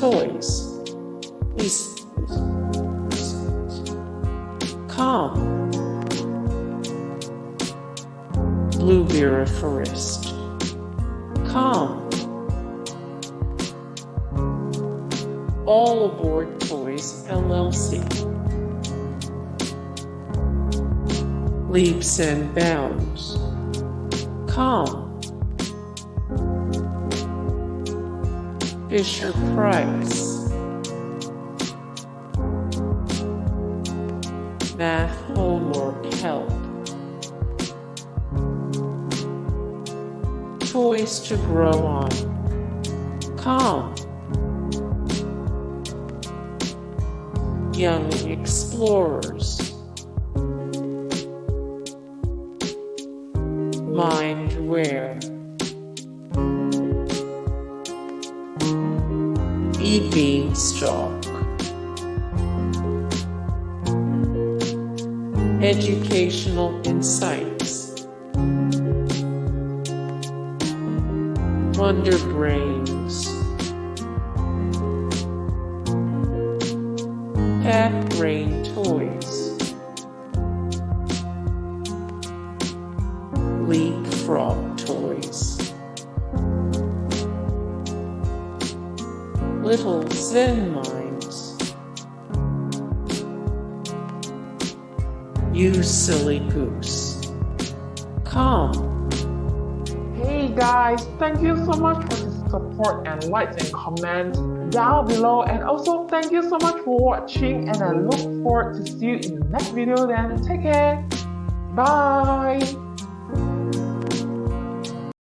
Toys. Calm. Blueberry Forest. Calm. All Aboard Toys LLC. Leaps and Bounds. Calm. Fisher Price. Math Homework Help. Toys to Grow On. Calm. Young Explorers. Mindware. eBeanstalk. Educational Insights. Wonderbrains. Brain Toys. LeapFrog Toys. Little Zen Minds. You Silly Goose. Calm. Hey guys, thank you so much for the support and likes and comments down below, and also thank you so much for watching, and I look forward to see you in the next video. Then take care. Bye.